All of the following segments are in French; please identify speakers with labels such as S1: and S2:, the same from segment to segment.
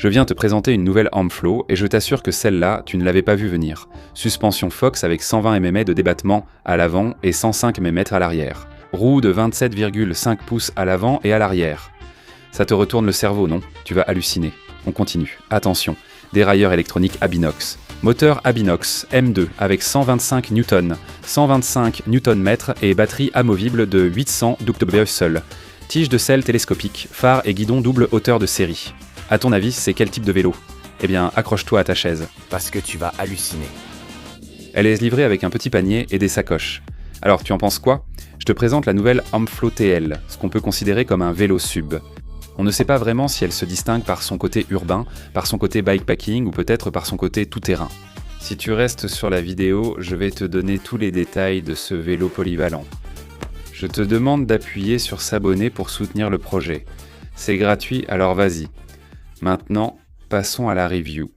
S1: Je viens te présenter une nouvelle Ampflo et je t'assure que celle-là, tu ne l'avais pas vue venir. Suspension Fox avec 120 mm de débattement à l'avant et 105 mm à l'arrière. Roue de 27,5 pouces à l'avant et à l'arrière. Ça te retourne le cerveau, non? Tu vas halluciner. On continue. Attention, dérailleur électronique Abinox. Moteur Abinox M2 avec 125 Nm, 125 Nm et batterie amovible de 800 seul. Tige de selle télescopique, phare et guidon double hauteur de série. À ton avis, c'est quel type de vélo? Eh bien, accroche-toi à ta chaise.
S2: Parce que tu vas halluciner.
S1: Elle est livrée avec un petit panier et des sacoches. Alors, tu en penses quoi? Je te présente la nouvelle Ampflo TL, ce qu'on peut considérer comme un vélo sub. On ne sait pas vraiment si elle se distingue par son côté urbain, par son côté bikepacking ou peut-être par son côté tout-terrain. Si tu restes sur la vidéo, je vais te donner tous les détails de ce vélo polyvalent. Je te demande d'appuyer sur s'abonner pour soutenir le projet. C'est gratuit, alors vas-y. Maintenant, passons à la review.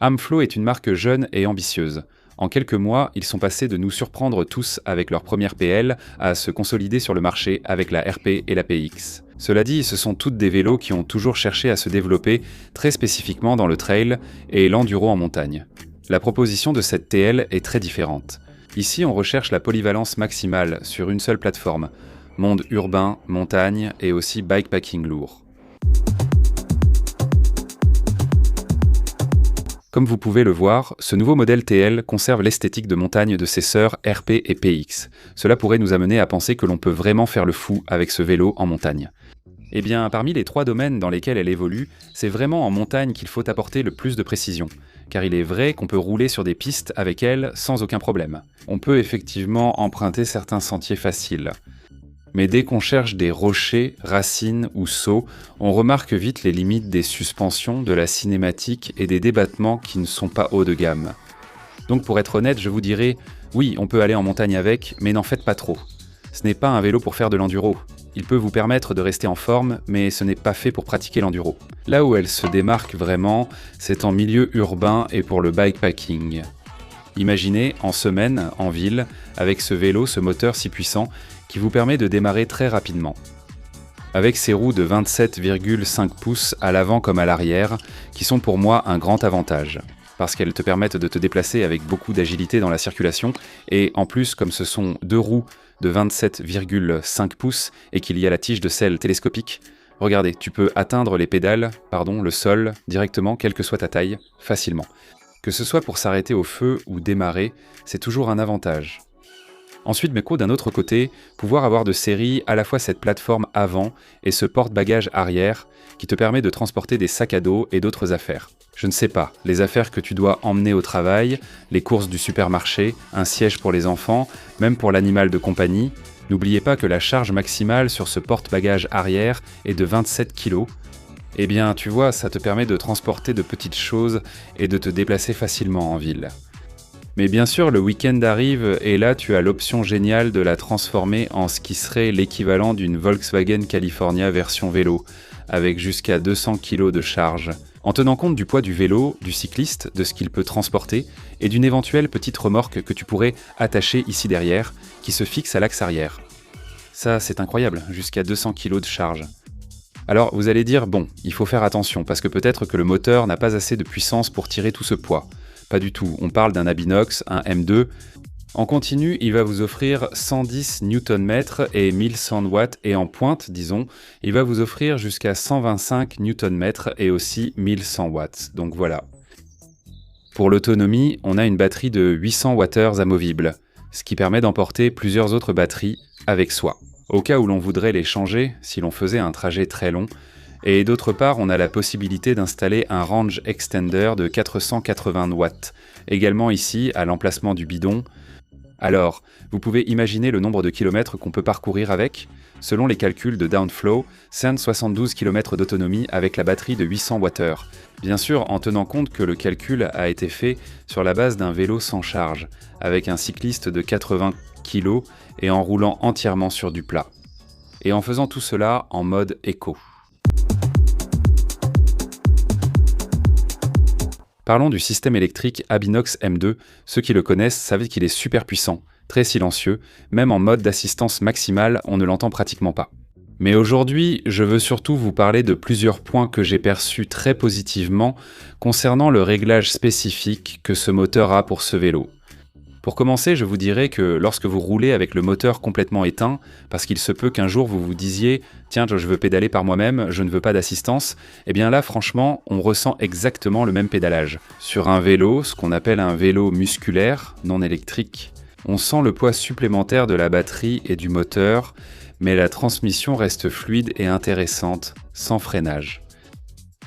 S1: Ampflo est une marque jeune et ambitieuse. En quelques mois, ils sont passés de nous surprendre tous avec leur première PL à se consolider sur le marché avec la RP et la PX. Cela dit, ce sont toutes des vélos qui ont toujours cherché à se développer très spécifiquement dans le trail et l'enduro en montagne. La proposition de cette TL est très différente. Ici, on recherche la polyvalence maximale sur une seule plateforme. Monde urbain, montagne et aussi bikepacking lourd. Comme vous pouvez le voir, ce nouveau modèle TL conserve l'esthétique de montagne de ses sœurs RP et PX. Cela pourrait nous amener à penser que l'on peut vraiment faire le fou avec ce vélo en montagne. Eh bien, parmi les 3 domaines dans lesquels elle évolue, c'est vraiment en montagne qu'il faut apporter le plus de précision. Car il est vrai qu'on peut rouler sur des pistes avec elle sans aucun problème. On peut effectivement emprunter certains sentiers faciles. Mais dès qu'on cherche des rochers, racines ou sauts, on remarque vite les limites des suspensions, de la cinématique et des débattements qui ne sont pas haut de gamme. Donc pour être honnête, je vous dirais, oui, on peut aller en montagne avec, mais n'en faites pas trop. Ce n'est pas un vélo pour faire de l'enduro. Il peut vous permettre de rester en forme, mais ce n'est pas fait pour pratiquer l'enduro. Là où elle se démarque vraiment, c'est en milieu urbain et pour le bikepacking. Imaginez, en semaine, en ville, avec ce vélo, ce moteur si puissant, qui vous permet de démarrer très rapidement. Avec ses roues de 27,5 pouces à l'avant comme à l'arrière, qui sont pour moi un grand avantage, parce qu'elles te permettent de te déplacer avec beaucoup d'agilité dans la circulation, et en plus, comme ce sont 2 roues de 27,5 pouces et qu'il y a la tige de selle télescopique, regardez, tu peux atteindre le sol, directement, quelle que soit ta taille, facilement. Que ce soit pour s'arrêter au feu ou démarrer, c'est toujours un avantage. Ensuite, mais d'un autre côté, pouvoir avoir de série à la fois cette plateforme avant et ce porte-bagages arrière qui te permet de transporter des sacs à dos et d'autres affaires. Je ne sais pas, les affaires que tu dois emmener au travail, les courses du supermarché, un siège pour les enfants, même pour l'animal de compagnie. N'oubliez pas que la charge maximale sur ce porte-bagages arrière est de 27 kg. Eh bien, tu vois, ça te permet de transporter de petites choses et de te déplacer facilement en ville. Mais bien sûr, le week-end arrive et là, tu as l'option géniale de la transformer en ce qui serait l'équivalent d'une Volkswagen California version vélo, avec jusqu'à 200 kg de charge. En tenant compte du poids du vélo, du cycliste, de ce qu'il peut transporter, et d'une éventuelle petite remorque que tu pourrais attacher ici derrière, qui se fixe à l'axe arrière. Ça, c'est incroyable, jusqu'à 200 kg de charge. Alors, vous allez dire, bon, il faut faire attention, parce que peut-être que le moteur n'a pas assez de puissance pour tirer tout ce poids. Pas du tout, on parle d'un Abinox, un M2. En continu, il va vous offrir 110 Nm et 1100 watts, et en pointe, disons, il va vous offrir jusqu'à 125 Nm et aussi 1100 watts. Donc voilà. Pour l'autonomie, on a une batterie de 800 Wh amovible, ce qui permet d'emporter plusieurs autres batteries avec soi, au cas où l'on voudrait les changer si l'on faisait un trajet très long. Et d'autre part, on a la possibilité d'installer un range extender de 480 watts, également ici à l'emplacement du bidon. Alors, vous pouvez imaginer le nombre de kilomètres qu'on peut parcourir avec. Selon les calculs de Downflow, 172 km d'autonomie avec la batterie de 800 Wh. Bien sûr, en tenant compte que le calcul a été fait sur la base d'un vélo sans charge, avec un cycliste de 80 kg et en roulant entièrement sur du plat. Et en faisant tout cela en mode éco. Parlons du système électrique Abinox M2. Ceux qui le connaissent savent qu'il est super puissant, très silencieux, même en mode d'assistance maximale, on ne l'entend pratiquement pas. Mais aujourd'hui, je veux surtout vous parler de plusieurs points que j'ai perçus très positivement concernant le réglage spécifique que ce moteur a pour ce vélo. Pour commencer, je vous dirais que lorsque vous roulez avec le moteur complètement éteint, parce qu'il se peut qu'un jour vous vous disiez « Tiens, je veux pédaler par moi-même, je ne veux pas d'assistance », eh bien là, franchement, on ressent exactement le même pédalage. Sur un vélo, ce qu'on appelle un vélo musculaire, non électrique, on sent le poids supplémentaire de la batterie et du moteur, mais la transmission reste fluide et intéressante, sans freinage.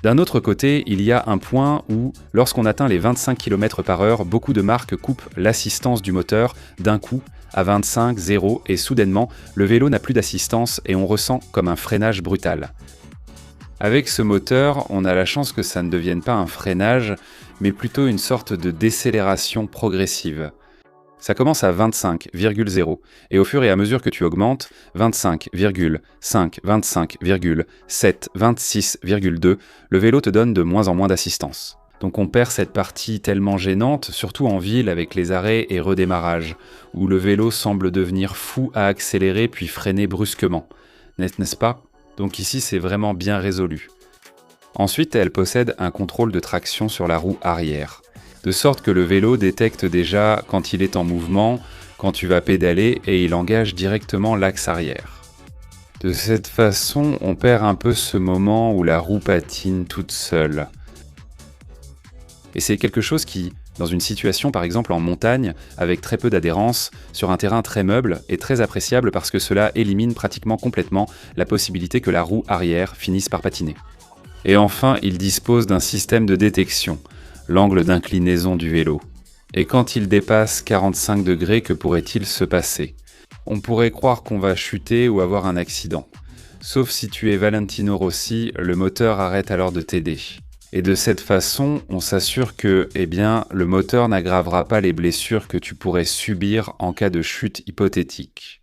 S1: D'un autre côté, il y a un point où, lorsqu'on atteint les 25 km/h, beaucoup de marques coupent l'assistance du moteur d'un coup à 25, 0 et soudainement, le vélo n'a plus d'assistance et on ressent comme un freinage brutal. Avec ce moteur, on a la chance que ça ne devienne pas un freinage, mais plutôt une sorte de décélération progressive. Ça commence à 25,0 et au fur et à mesure que tu augmentes, 25,5, 25,7, 26,2, le vélo te donne de moins en moins d'assistance. Donc on perd cette partie tellement gênante, surtout en ville avec les arrêts et redémarrages, où le vélo semble devenir fou à accélérer puis freiner brusquement. N'est-ce pas ? Donc ici c'est vraiment bien résolu. Ensuite, elle possède un contrôle de traction sur la roue arrière, de sorte que le vélo détecte déjà quand il est en mouvement, quand tu vas pédaler et il engage directement l'axe arrière. De cette façon, on perd un peu ce moment où la roue patine toute seule. Et c'est quelque chose qui, dans une situation par exemple en montagne, avec très peu d'adhérence, sur un terrain très meuble, est très appréciable parce que cela élimine pratiquement complètement la possibilité que la roue arrière finisse par patiner. Et enfin, il dispose d'un système de détection, l'angle d'inclinaison du vélo. Et quand il dépasse 45 degrés, que pourrait-il se passer ? On pourrait croire qu'on va chuter ou avoir un accident. Sauf si tu es Valentino Rossi, le moteur arrête alors de t'aider. Et de cette façon, on s'assure que, le moteur n'aggravera pas les blessures que tu pourrais subir en cas de chute hypothétique.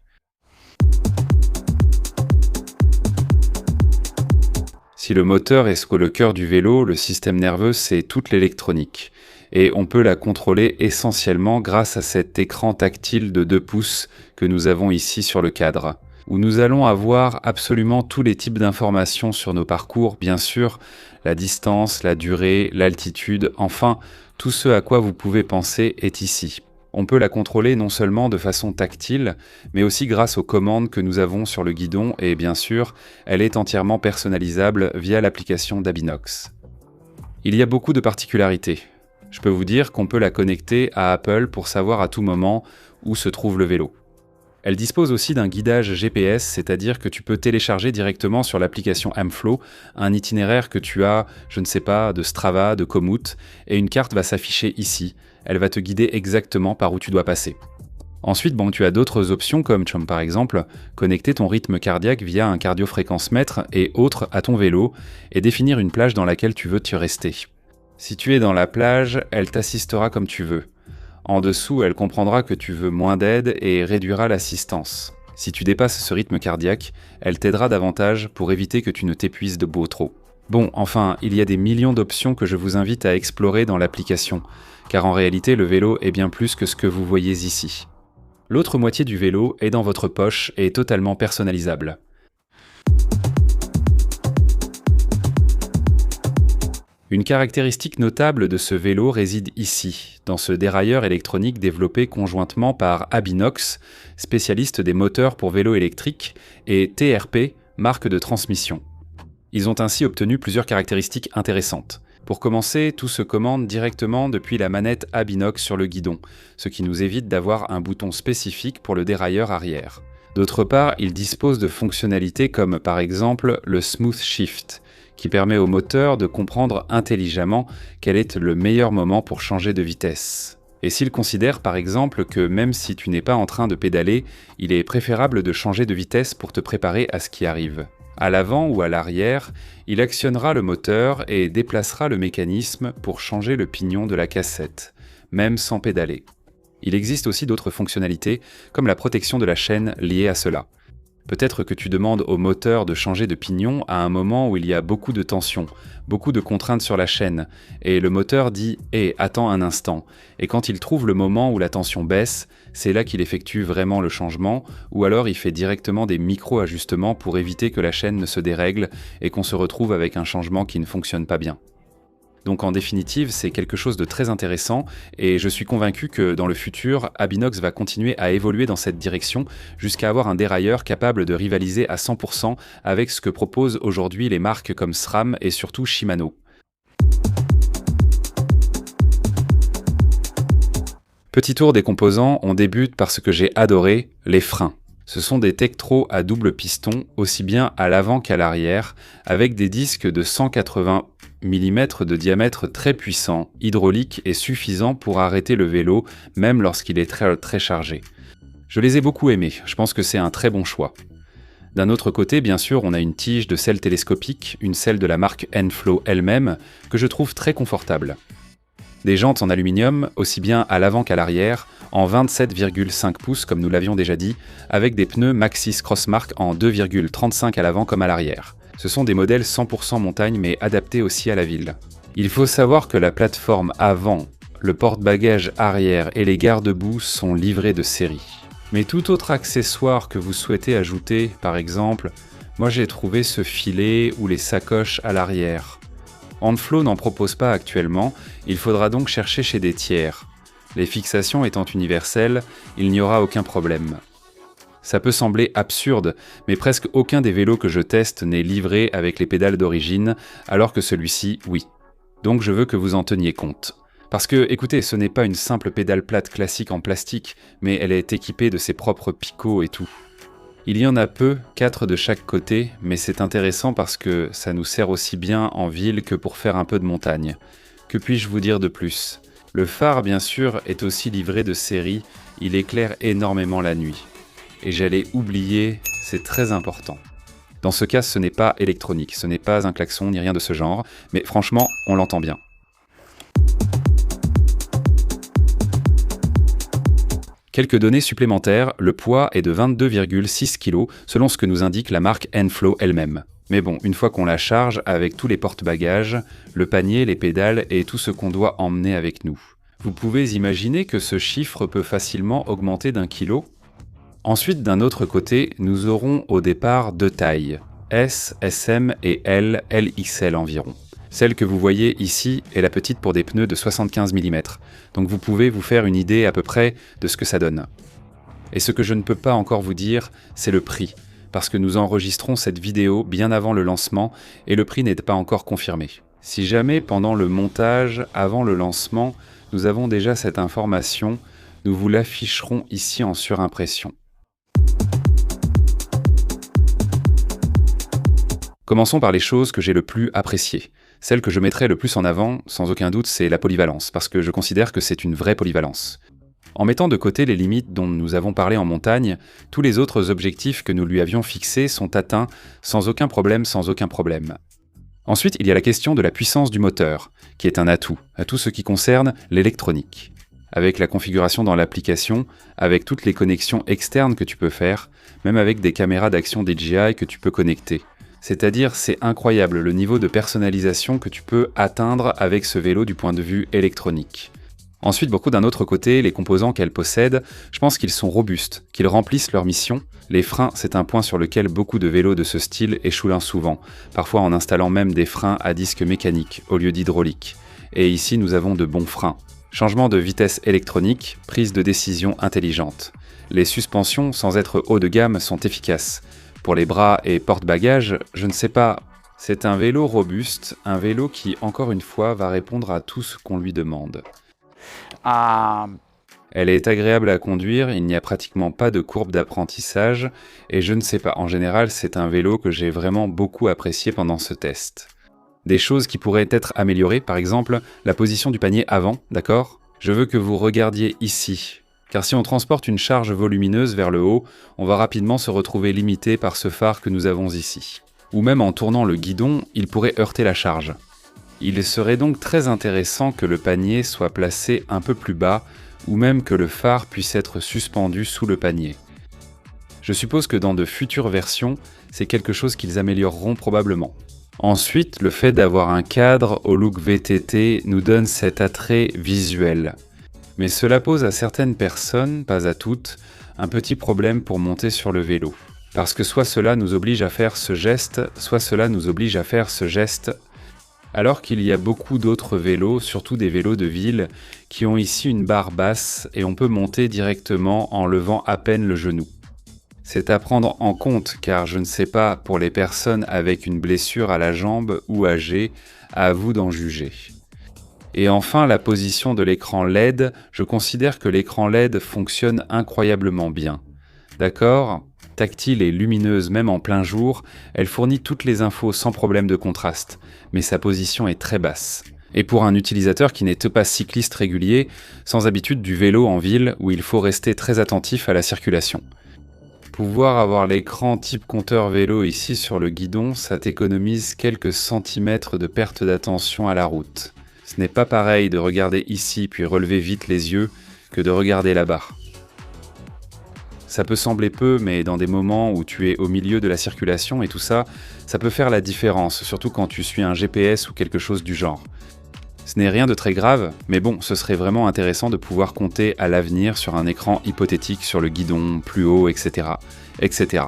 S1: Si le moteur est le cœur du vélo, le système nerveux, c'est toute l'électronique. Et on peut la contrôler essentiellement grâce à cet écran tactile de 2 pouces que nous avons ici sur le cadre, où nous allons avoir absolument tous les types d'informations sur nos parcours, bien sûr, la distance, la durée, l'altitude, enfin, tout ce à quoi vous pouvez penser est ici. On peut la contrôler non seulement de façon tactile, mais aussi grâce aux commandes que nous avons sur le guidon et bien sûr, elle est entièrement personnalisable via l'application d'Abinox. Il y a beaucoup de particularités. Je peux vous dire qu'on peut la connecter à Apple pour savoir à tout moment où se trouve le vélo. Elle dispose aussi d'un guidage GPS, c'est-à-dire que tu peux télécharger directement sur l'application Amflow un itinéraire que tu as, je ne sais pas, de Strava, de Komoot, et une carte va s'afficher ici. Elle va te guider exactement par où tu dois passer. Ensuite, tu as d'autres options comme par exemple connecter ton rythme cardiaque via un cardiofréquence-mètre et autres à ton vélo et définir une plage dans laquelle tu veux te rester. Si tu es dans la plage, elle t'assistera comme tu veux. En dessous, elle comprendra que tu veux moins d'aide et réduira l'assistance. Si tu dépasses ce rythme cardiaque, elle t'aidera davantage pour éviter que tu ne t'épuises de beau trop. Bon, enfin, il y a des millions d'options que je vous invite à explorer dans l'application, car en réalité, le vélo est bien plus que ce que vous voyez ici. L'autre moitié du vélo est dans votre poche et est totalement personnalisable. Une caractéristique notable de ce vélo réside ici, dans ce dérailleur électronique développé conjointement par Abinox, spécialiste des moteurs pour vélos électriques, et TRP, marque de transmission. Ils ont ainsi obtenu plusieurs caractéristiques intéressantes. Pour commencer, tout se commande directement depuis la manette Abinox sur le guidon, ce qui nous évite d'avoir un bouton spécifique pour le dérailleur arrière. D'autre part, il dispose de fonctionnalités comme par exemple le Smooth Shift, qui permet au moteur de comprendre intelligemment quel est le meilleur moment pour changer de vitesse. Et s'il considère par exemple que même si tu n'es pas en train de pédaler, il est préférable de changer de vitesse pour te préparer à ce qui arrive. À l'avant ou à l'arrière, il actionnera le moteur et déplacera le mécanisme pour changer le pignon de la cassette, même sans pédaler. Il existe aussi d'autres fonctionnalités, comme la protection de la chaîne liée à cela. Peut-être que tu demandes au moteur de changer de pignon à un moment où il y a beaucoup de tension, beaucoup de contraintes sur la chaîne, et le moteur dit « Hé, attends un instant », et quand il trouve le moment où la tension baisse, c'est là qu'il effectue vraiment le changement, ou alors il fait directement des micro-ajustements pour éviter que la chaîne ne se dérègle et qu'on se retrouve avec un changement qui ne fonctionne pas bien. Donc en définitive, c'est quelque chose de très intéressant et je suis convaincu que dans le futur, Abinox va continuer à évoluer dans cette direction jusqu'à avoir un dérailleur capable de rivaliser à 100% avec ce que proposent aujourd'hui les marques comme SRAM et surtout Shimano. Petit tour des composants, on débute par ce que j'ai adoré, les freins. Ce sont des Tektro à double piston, aussi bien à l'avant qu'à l'arrière, avec des disques de 180 mm de diamètre très puissants, hydrauliques et suffisants pour arrêter le vélo, même lorsqu'il est très chargé. Je les ai beaucoup aimés, je pense que c'est un très bon choix. D'un autre côté, bien sûr, on a une tige de selle télescopique, une selle de la marque N-Flow elle-même, que je trouve très confortable. Des jantes en aluminium, aussi bien à l'avant qu'à l'arrière, en 27,5 pouces comme nous l'avions déjà dit, avec des pneus Maxxis Crossmark en 2,35 à l'avant comme à l'arrière. Ce sont des modèles 100% montagne mais adaptés aussi à la ville. Il faut savoir que la plateforme avant, le porte-bagages arrière et les garde-boue sont livrés de série. Mais tout autre accessoire que vous souhaitez ajouter, par exemple, moi j'ai trouvé ce filet ou les sacoches à l'arrière. N-Flow n'en propose pas actuellement, il faudra donc chercher chez des tiers. Les fixations étant universelles, il n'y aura aucun problème. Ça peut sembler absurde, mais presque aucun des vélos que je teste n'est livré avec les pédales d'origine, alors que celui-ci, oui. Donc je veux que vous en teniez compte. Parce que, écoutez, ce n'est pas une simple pédale plate classique en plastique, mais elle est équipée de ses propres picots et tout. Il y en a peu, 4 de chaque côté, mais c'est intéressant parce que ça nous sert aussi bien en ville que pour faire un peu de montagne. Que puis-je vous dire de plus ? Le phare, bien sûr, est aussi livré de série, il éclaire énormément la nuit. Et j'allais oublier, c'est très important. Dans ce cas, ce n'est pas électronique, ce n'est pas un klaxon ni rien de ce genre, mais franchement, on l'entend bien. Quelques données supplémentaires, le poids est de 22,6 kg selon ce que nous indique la marque N-Flow elle-même. Mais bon, une fois qu'on la charge avec tous les porte-bagages, le panier, les pédales et tout ce qu'on doit emmener avec nous. Vous pouvez imaginer que ce chiffre peut facilement augmenter d'1 kilo. Ensuite, d'un autre côté, nous aurons au départ 2 tailles, S, SM et L, LXL environ. Celle que vous voyez ici est la petite pour des pneus de 75 mm, donc vous pouvez vous faire une idée à peu près de ce que ça donne. Et ce que je ne peux pas encore vous dire, c'est le prix, parce que nous enregistrons cette vidéo bien avant le lancement et le prix n'est pas encore confirmé. Si jamais pendant le montage, avant le lancement, nous avons déjà cette information, nous vous l'afficherons ici en surimpression. Commençons par les choses que j'ai le plus appréciées. Celle que je mettrai le plus en avant, sans aucun doute, c'est la polyvalence, parce que je considère que c'est une vraie polyvalence. En mettant de côté les limites dont nous avons parlé en montagne, tous les autres objectifs que nous lui avions fixés sont atteints sans aucun problème. Ensuite, il y a la question de la puissance du moteur, qui est un atout, à tout ce qui concerne l'électronique. Avec la configuration dans l'application, avec toutes les connexions externes que tu peux faire, même avec des caméras d'action DJI que tu peux connecter. C'est-à-dire, c'est incroyable le niveau de personnalisation que tu peux atteindre avec ce vélo du point de vue électronique. Ensuite, beaucoup d'un autre côté, les composants qu'elle possède, je pense qu'ils sont robustes, qu'ils remplissent leur mission. Les freins, c'est un point sur lequel beaucoup de vélos de ce style échouent souvent, parfois en installant même des freins à disque mécanique au lieu d'hydraulique. Et ici, nous avons de bons freins. Changement de vitesse électronique, prise de décision intelligente. Les suspensions, sans être haut de gamme, sont efficaces. Pour les bras et porte-bagages, je ne sais pas. C'est un vélo robuste, un vélo qui, encore une fois, va répondre à tout ce qu'on lui demande. Elle est agréable à conduire, il n'y a pratiquement pas de courbe d'apprentissage, et je ne sais pas, en général, c'est un vélo que j'ai vraiment beaucoup apprécié pendant ce test. Des choses qui pourraient être améliorées, par exemple, la position du panier avant, d'accord ? Je veux que vous regardiez ici. Car si on transporte une charge volumineuse vers le haut, on va rapidement se retrouver limité par ce phare que nous avons ici. Ou même en tournant le guidon, il pourrait heurter la charge. Il serait donc très intéressant que le panier soit placé un peu plus bas, ou même que le phare puisse être suspendu sous le panier. Je suppose que dans de futures versions, c'est quelque chose qu'ils amélioreront probablement. Ensuite, le fait d'avoir un cadre au look VTT nous donne cet attrait visuel. Mais cela pose à certaines personnes, pas à toutes, un petit problème pour monter sur le vélo. Parce que soit cela nous oblige à faire ce geste, soit cela nous oblige à faire ce geste, alors qu'il y a beaucoup d'autres vélos, surtout des vélos de ville, qui ont ici une barre basse et on peut monter directement en levant à peine le genou. C'est à prendre en compte car je ne sais pas pour les personnes avec une blessure à la jambe ou âgées, à vous d'en juger. Et enfin, la position de l'écran LED, je considère que l'écran LED fonctionne incroyablement bien. D'accord ? Tactile et lumineuse même en plein jour, elle fournit toutes les infos sans problème de contraste, mais sa position est très basse. Et pour un utilisateur qui n'est pas cycliste régulier, sans habitude du vélo en ville où il faut rester très attentif à la circulation. Pouvoir avoir l'écran type compteur vélo ici sur le guidon, ça t'économise quelques centimètres de perte d'attention à la route. Ce n'est pas pareil de regarder ici puis relever vite les yeux que de regarder là-bas. Ça peut sembler peu, mais dans des moments où tu es au milieu de la circulation et tout ça, ça peut faire la différence, surtout quand tu suis un GPS ou quelque chose du genre. Ce n'est rien de très grave, mais bon, ce serait vraiment intéressant de pouvoir compter à l'avenir sur un écran hypothétique sur le guidon, plus haut, etc. etc.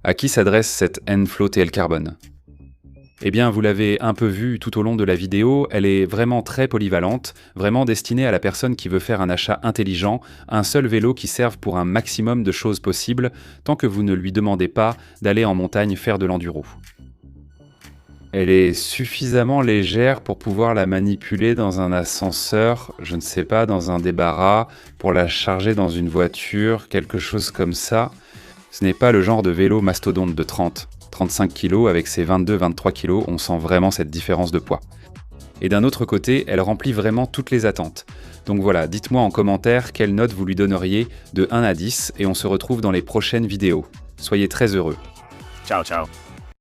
S1: À qui s'adresse cette N-Flow TL Carbon ? Eh bien, vous l'avez un peu vu tout au long de la vidéo, elle est vraiment très polyvalente, vraiment destinée à la personne qui veut faire un achat intelligent, un seul vélo qui serve pour un maximum de choses possibles, tant que vous ne lui demandez pas d'aller en montagne faire de l'enduro. Elle est suffisamment légère pour pouvoir la manipuler dans un ascenseur, je ne sais pas, dans un débarras, pour la charger dans une voiture, quelque chose comme ça. Ce n'est pas le genre de vélo mastodonte de 35 kg avec ses 22-23 kg, on sent vraiment cette différence de poids. Et d'un autre côté, elle remplit vraiment toutes les attentes. Donc voilà, dites-moi en commentaire quelle note vous lui donneriez de 1 à 10 et on se retrouve dans les prochaines vidéos. Soyez très heureux.
S2: Ciao, ciao.